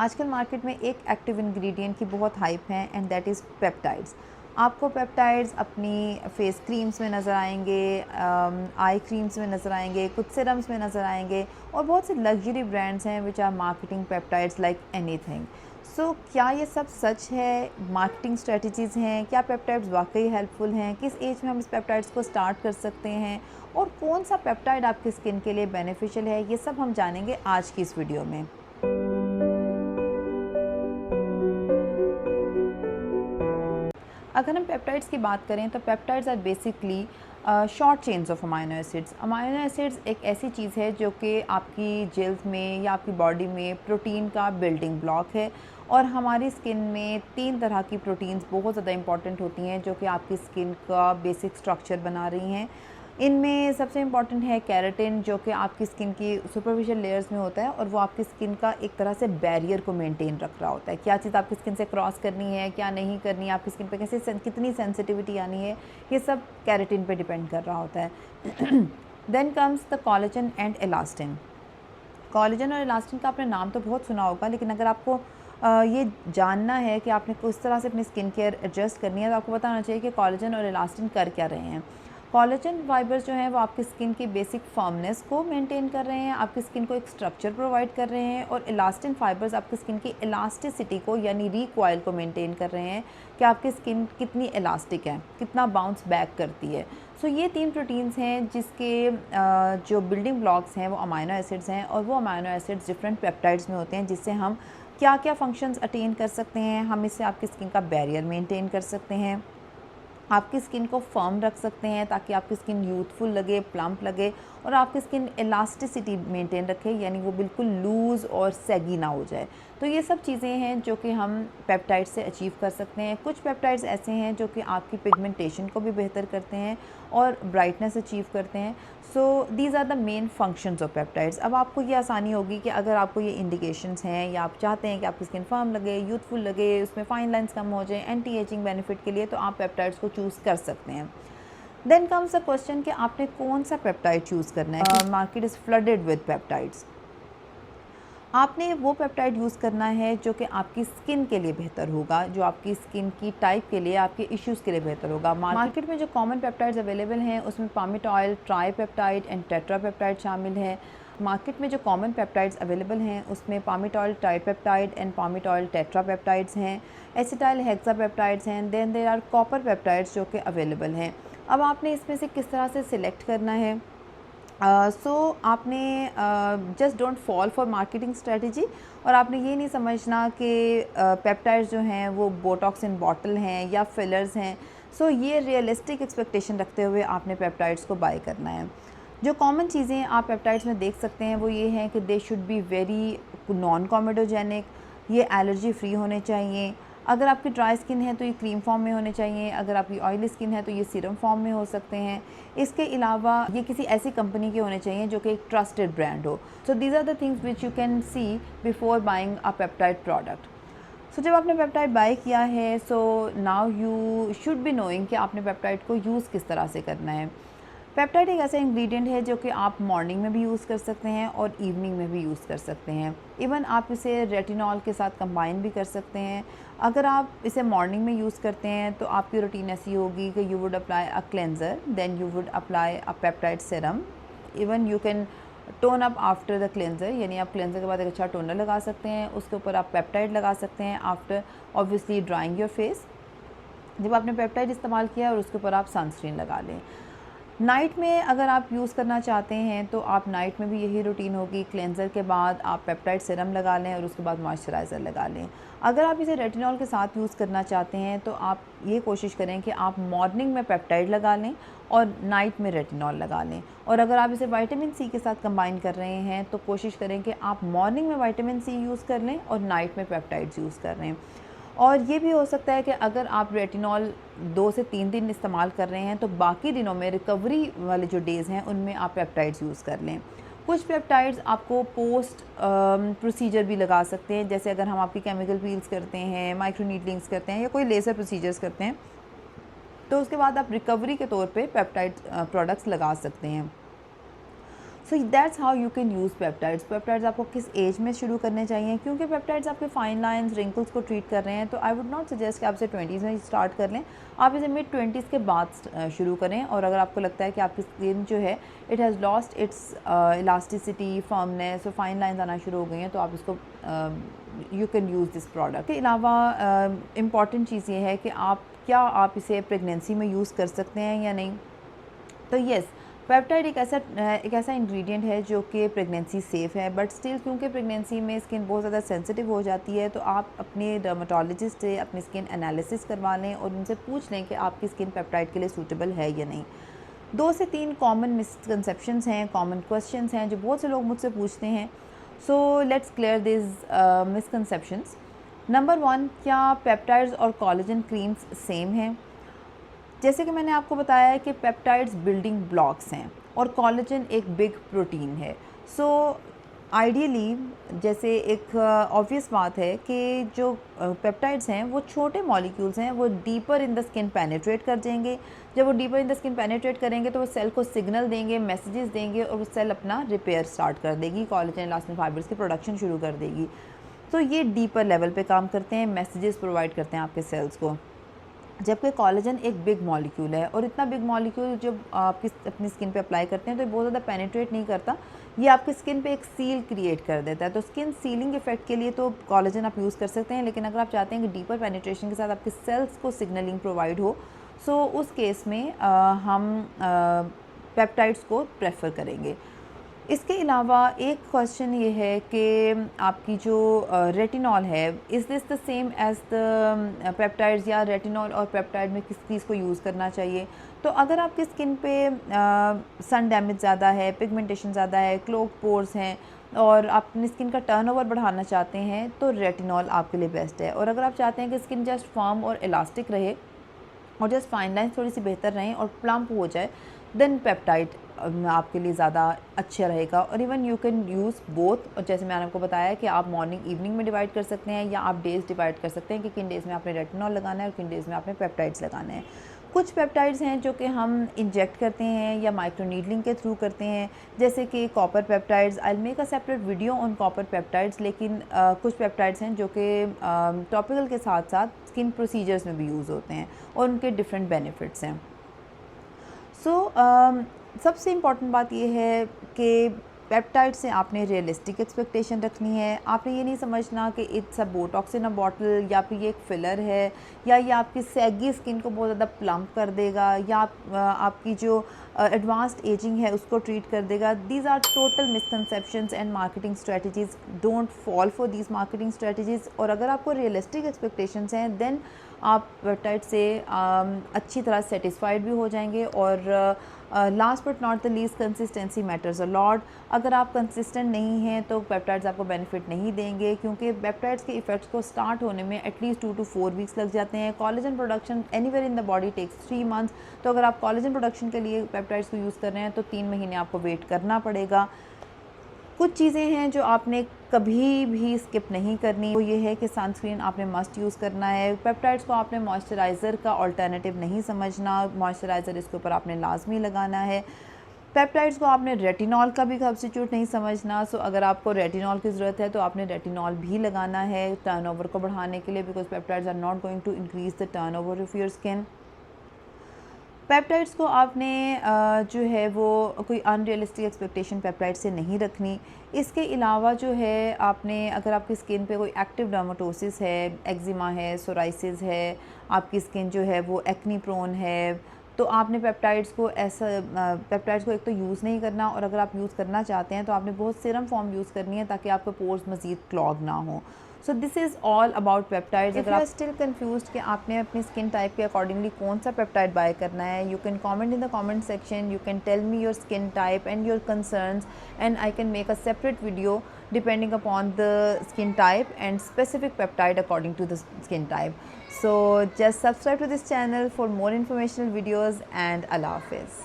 आजकल मार्केट में एक एक्टिव इंग्रेडिएंट की बहुत हाइप है एंड दैट इज़ पेप्टाइड्स। आपको पेप्टाइड्स अपनी फेस क्रीम्स में नज़र आएंगे, आई क्रीम्स में नज़र आएंगे, कुछ सिरम्स में नज़र आएंगे और बहुत से लग्जरी ब्रांड्स हैं which are marketing peptides like anything. So क्या ये सब सच है? मार्केटिंग स्ट्रेटजीज़ हैं? क्या पेप्टाइड्स वाकई हेल्पफुल हैं? किस एज में हम इस पेप्टाइड्स को स्टार्ट कर सकते हैं और कौन सा पेप्टाइड आपकी स्किन के लिए बेनिफिशियल है, ये सब हम जानेंगे आज की इस वीडियो में। अगर हम पेप्टाइड्स की बात करें तो peptides are basically short chains of amino acids. Amino acids एक ऐसी चीज़ है जो कि आपकी जेल्स में या आपकी बॉडी में प्रोटीन का बिल्डिंग ब्लॉक है और हमारी स्किन में 3 तरह की प्रोटीन्स बहुत ज़्यादा इंपॉर्टेंट होती हैं जो कि आपकी स्किन का बेसिक स्ट्रक्चर बना रही हैं। इनमें सबसे इम्पॉर्टेंट है केराटिन, जो कि आपकी स्किन की सुपरफिशियल लेयर्स में होता है और वो आपकी स्किन का एक तरह से बैरियर को मेंटेन रख रहा होता है। क्या चीज़ आपकी स्किन से क्रॉस करनी है, क्या नहीं करनी है, आपकी स्किन पे कैसे कितनी सेंसिटिविटी आनी है, ये सब केराटिन पे डिपेंड कर रहा होता है। Then comes the collagen and elastin. Collagen और इलास्टिन का आपने नाम तो बहुत सुना होगा, लेकिन अगर आपको ये जानना है कि आपने किस तरह से अपनी स्किन केयर एडजस्ट करनी है तो आपको पता होना चाहिए कि कोलेजन और इलास्टिन कर क्या रहे हैं। कोलेजन फाइबर्स जो हैं वो आपकी स्किन की बेसिक फर्मनेस को मेंटेन कर रहे हैं, आपकी स्किन को एक स्ट्रक्चर प्रोवाइड कर रहे हैं, और इलास्टिन फाइबर्स आपकी स्किन की इलास्टिसिटी को यानी रिकॉइल को मेंटेन कर रहे हैं कि आपकी स्किन कितनी इलास्टिक है, कितना बाउंस बैक करती है। सो ये 3 प्रोटीन्स हैं जिसके जो बिल्डिंग ब्लॉक्स हैं वो अमाइनो एसिड्स हैं, और वो अमाइनो एसिड्स डिफरेंट पेप्टाइड्स में होते हैं जिससे हम क्या क्या फंक्शंस अटेन कर सकते हैं। हम इससे आपकी स्किन का बैरियर मेंटेन कर सकते हैं, आपकी स्किन को फर्म रख सकते हैं ताकि आपकी स्किन यूथफुल लगे, प्लम्प लगे, और आपकी स्किन इलास्टिसिटी मेंटेन रखे यानी वो बिल्कुल लूज़ और सैगी ना हो जाए। तो ये सब चीज़ें हैं जो कि हम पेप्टाइड से अचीव कर सकते हैं। कुछ पेप्टाइड्स ऐसे हैं जो कि आपकी पिगमेंटेशन को भी बेहतर करते हैं और ब्राइटनेस अचीव करते हैं। So these are the main functions of peptides. अब आपको ये आसानी होगी कि अगर आपको ये इंडिकेशंस हैं या आप चाहते हैं कि आपकी स्किन फर्म लगे, यूथफुल लगे, उसमें फाइन लाइंस कम हो जाए, एंटी एजिंग बेनिफिट के लिए, तो आप पेप्टाइड्स को चूज़ कर सकते हैं। देन कम्स द क्वेश्चन कि आपने कौन सा पेप्टाइड चूज़ करना है। Market is flooded with peptides. आपने वो पेप्टाइड यूज़ करना है जो कि आपकी स्किन के लिए बेहतर होगा, जो आपकी स्किन की टाइप के लिए, आपके इश्यूज़ के लिए बेहतर होगा। मार्केट में जो कॉमन पेप्टाइड्स अवेलेबल हैं उसमें पामिटॉयल, ट्राईपेप्टाइड एंड टेट्रापेप्टाइड शामिल है। मार्केट में जो कॉमन पेप्टाइड्स अवेलेबल हैं उसमें पामिटॉयल ट्राईपेप्टाइड एंड पामिटॉयल टेट्रापेप्टाइड्स हैं, एसिटाइल हेक्सापेप्टाइड्स हैं, then there are copper peptides जो कि अवेलेबल हैं। अब आपने इसमें से किस तरह से सिलेक्ट करना है। सो आपने just don't fall for marketing strategy, और आपने ये नहीं समझना कि पेप्टाइड्स जो हैं वो बोटॉक्स इन बॉटल हैं या फिलर्स हैं। सो ये रियलिस्टिक एक्सपेक्टेशन रखते हुए आपने पेप्टाइड्स को बाय करना है। जो कॉमन चीज़ें आप पेप्टाइड्स में देख सकते हैं वो ये हैं कि they should be very non comedogenic, ये एलर्जी फ्री होने चाहिए। अगर आपकी ड्राई स्किन है तो ये क्रीम फॉर्म में होने चाहिए, अगर आपकी ऑयली स्किन है तो ये सीरम फॉर्म में हो सकते हैं। इसके अलावा ये किसी ऐसी कंपनी के होने चाहिए जो कि एक ट्रस्टेड ब्रांड हो। So these are the things which you can see before buying a peptide product. So जब आपने पेप्टाइड बाय किया है, so now you should be knowing कि आपने पेप्टाइड को यूज़ किस तरह से करना है। पेप्टाइड एक ऐसा इंग्रेडिएंट है जो कि आप मॉर्निंग में भी यूज़ कर सकते हैं और इवनिंग में भी यूज़ कर सकते हैं। इवन आप इसे रेटिनॉल के साथ कंबाइन भी कर सकते हैं। अगर आप इसे मॉर्निंग में यूज़ करते हैं तो आपकी रूटीन ऐसी होगी कि you would apply a cleanser, then you would apply a peptide serum, even you can tone up after the cleanser, यानी आप क्लेंजर के बाद एक अच्छा टोनर लगा सकते हैं, उसके ऊपर आप पेप्टाइड लगा सकते हैं after obviously drawing your face. जब आपने पेप्टाइड इस्तेमाल किया और उसके ऊपर आप सनस्क्रीन लगा लें। नाइट में अगर आप यूज़ करना चाहते हैं तो आप नाइट में भी यही रूटीन होगी, क्लेंज़र के बाद आप पेप्टाइड सीरम लगा लें और उसके बाद मॉइस्चराइज़र लगा लें। अगर आप इसे रेटिनॉल के साथ यूज़ करना चाहते हैं तो आप ये कोशिश करें कि आप मॉर्निंग में पेप्टाइड लगा लें और नाइट में रेटिनॉल लगा लें। और अगर आप इसे विटामिन सी के साथ कंबाइन कर रहे हैं तो कोशिश करें कि आप मॉर्निंग में विटामिन सी यूज़ कर लें और नाइट में पेप्टाइड्स यूज़ कर लें। और ये भी हो सकता है कि अगर आप रेटिनॉल 2 से 3 दिन इस्तेमाल कर रहे हैं तो बाकी दिनों में रिकवरी वाले जो डेज़ हैं उनमें आप पेप्टाइड्स यूज़ कर लें। कुछ पेप्टाइड्स आपको पोस्ट प्रोसीजर भी लगा सकते हैं, जैसे अगर हम आपकी केमिकल पील्स करते हैं, माइक्रो नीडलिंग्स करते हैं या कोई लेज़र प्रोसीजर्स करते हैं तो उसके बाद आप रिकवरी के तौर पे पेप्टाइड प्रोडक्ट्स लगा सकते हैं। So that's how you can use peptides. Peptides आपको किस एज में शुरू करने चाहिए, क्योंकि पेप्टाइड्स आपके फाइन लाइंस रिंकल्स को ट्रीट कर रहे हैं, तो आई वुड नॉट सजेस्ट कि आप इसे 20s में स्टार्ट कर लें, आप इसे मिड 20s के बाद शुरू करें। और अगर आपको लगता है कि आपकी स्किन जो है it has lost its elasticity, firmness और फाइन लाइंस आना शुरू हो गई हैं, तो आप इसको you can use this product. के अलावा इम्पॉर्टेंट चीज़ ये है कि आप इसे प्रेगनेंसी में यूज़ कर सकते हैं या नहीं। तो येस, पेप्टाइड एक ऐसा इंग्रेडिएंट है जो कि प्रेगनेंसी सेफ़ है, बट स्टिल क्योंकि प्रेगनेंसी में स्किन बहुत ज़्यादा सेंसिटिव हो जाती है, तो आप अपने डर्मेटोलॉजिस्ट से अपनी स्किन एनालिसिस करवा लें और उनसे पूछ लें कि आपकी स्किन पेप्टाइड के लिए सूटेबल है या नहीं। 2 से 3 कॉमन मिसकंसेप्शंस हैं, कॉमन क्वेश्चंस हैं जो बहुत से लोग मुझसे पूछते हैं। So let's clear this misconceptions. Number 1, क्या पेप्टाइड्स और कोलेजन क्रीम्स सेम हैं? जैसे कि मैंने आपको बताया है कि पेप्टाइड्स बिल्डिंग ब्लॉक्स हैं और कोलेजन एक बिग प्रोटीन है। सो आइडियली जैसे एक ऑब्वियस बात है कि जो पेप्टाइड्स हैं वो छोटे मॉलिक्यूल्स हैं, वो deeper in the skin penetrate कर जाएंगे। जब वो deeper in the skin penetrate करेंगे तो वो सेल को सिग्नल देंगे, मैसेजेस देंगे और वो सेल अपना रिपेयर स्टार्ट कर देगी, कोलेजन इलास्टिन फाइबर्स की प्रोडक्शन शुरू कर देगी। तो ये डीपर लेवल पे काम करते हैं, मैसेजेस प्रोवाइड करते हैं आपके सेल्स को। जबकि कोलेजन एक बिग मॉलिक्यूल है और इतना बिग मॉलिक्यूल जब आपकी अपनी स्किन पे अप्लाई करते हैं तो ये बहुत ज़्यादा पेनिट्रेट नहीं करता, ये आपकी स्किन पे एक सील क्रिएट कर देता है। तो स्किन सीलिंग इफेक्ट के लिए तो कोलेजन आप यूज़ कर सकते हैं, लेकिन अगर आप चाहते हैं कि डीपर पेनिट्रेशन के साथ आपके सेल्स को सिग्नलिंग प्रोवाइड हो, सो उस केस में हम पेप्टाइड्स को प्रेफर करेंगे। इसके अलावा एक क्वेश्चन ये है कि आपकी जो रेटिनॉल है, is this the same as the peptides, या रेटिनॉल और पेप्टाइड में किस चीज़ को यूज़ करना चाहिए? तो अगर आपकी स्किन पे सन डैमेज ज़्यादा है, पिगमेंटेशन ज़्यादा है, क्लोग पोर्स हैं और आप अपनी स्किन का टर्नओवर बढ़ाना चाहते हैं, तो रेटिनॉल आपके लिए बेस्ट है। और अगर आप चाहते हैं कि स्किन जस्ट फर्म और इलास्टिक रहे और जस्ट फाइन लाइन्स थोड़ी सी बेहतर रहें और प्लम्प हो जाए, देन पेप्टाइड आपके लिए ज़्यादा अच्छा रहेगा। और even you can use both, और जैसे मैंने आपको बताया कि आप मॉर्निंग इवनिंग में डिवाइड कर सकते हैं या आप डेज़ डिवाइड कर सकते हैं कि किन डेज़ में आपने रेटिनॉल लगाना है और किन डेज़ में आपने पेप्टाइड्स लगाना है। कुछ पेप्टाइड्स हैं जो कि हम इंजेक्ट करते हैं या माइक्रो नीडलिंग के थ्रू करते हैं, जैसे कि copper peptides. I will make a separate video on copper peptides. लेकिन कुछ पेप्टाइड्स हैं जो कि टॉपिकल के साथ साथ स्किन प्रोसीजर्स में भी यूज़ होते हैं और उनके डिफरेंट बेनिफिट्स हैं। सो सबसे इम्पॉर्टेंट बात यह है कि पेप्टाइड से आपने रियलिस्टिक एक्सपेक्टेशन रखनी है। आपने ये नहीं समझना कि it's a Botox in a bottle, या फिर ये एक फिलर है, या ये आपकी सैगी स्किन को बहुत ज़्यादा प्लम्प कर देगा, या आपकी जो एडवांस्ड एजिंग है उसको ट्रीट कर देगा। These are total misconceptions and marketing strategies. Don't fall for these marketing strategies. और अगर आपको रियलिस्टिक एक्सपेक्टेशंस हैं, देन आप पेप्टाइड से अच्छी तरह सेटिस्फाइड भी हो जाएंगे। और last but not the least, consistency matters a lot. अगर आप कंसिस्टेंट नहीं हैं तो पेप्टाइड्स आपको बेनिफिट नहीं देंगे, क्योंकि पेप्टाइड्स के इफेक्ट्स को स्टार्ट होने में एटलीस्ट 2 to 4 वीक्स लग जाते हैं। Collagen production anywhere in the body takes 3 months. तो अगर आप कोलेजन प्रोडक्शन के लिए पेप्टाइड्स को यूज़ कर रहे हैं तो 3 महीने आपको वेट करना पड़ेगा। कुछ चीज़ें हैं जो आपने कभी भी स्किप नहीं करनी, वो ये है कि सनस्क्रीन आपने मस्ट यूज़ करना है। पेप्टाइड्स को आपने मॉइस्चराइज़र का अल्टरनेटिव नहीं समझना, मॉइस्चराइज़र इसके ऊपर आपने लाजमी लगाना है। पेप्टाइड्स को आपने रेटिनॉल का भी सब्स्टिट्यूट नहीं समझना। सो अगर आपको रेटिनॉल की ज़रूरत है तो आपने रेटिनॉल भी लगाना है टर्नओवर को बढ़ाने के लिए, because peptides are not going to increase the turnover of your skin. Peptides को आपने जो है वो कोई अनरियलिस्टिक एक्सपेक्टेशन पेप्टाइड से नहीं रखनी। इसके अलावा जो है आपने, अगर आपकी स्किन पे कोई एक्टिव डर्मेटोसिस है, एक्जिमा है, सोराइसिस है, आपकी स्किन जो है वो एक्नी प्रोन है, तो आपने पेप्टाइड्स को एक तो यूज़ नहीं करना, और अगर आप यूज़ करना चाहते हैं तो आपने बहुत सीरम फॉर्म यूज़ करनी है ताकि आपके पोर्स मज़ीद क्लॉग ना हो। So this is all about peptides. अगर आप स्टिल कंफ्यूज्ड कि आपने अपनी स्किन टाइप के अकॉर्डिंगली कौन सा पेप्टाइड बाय करना है, you can comment in the comment section, you can tell me your skin type and your concerns, and I can make a separate video depending upon the skin type and specific peptide according to the skin type. So just subscribe to this channel for more informational videos, and Allah Hafiz.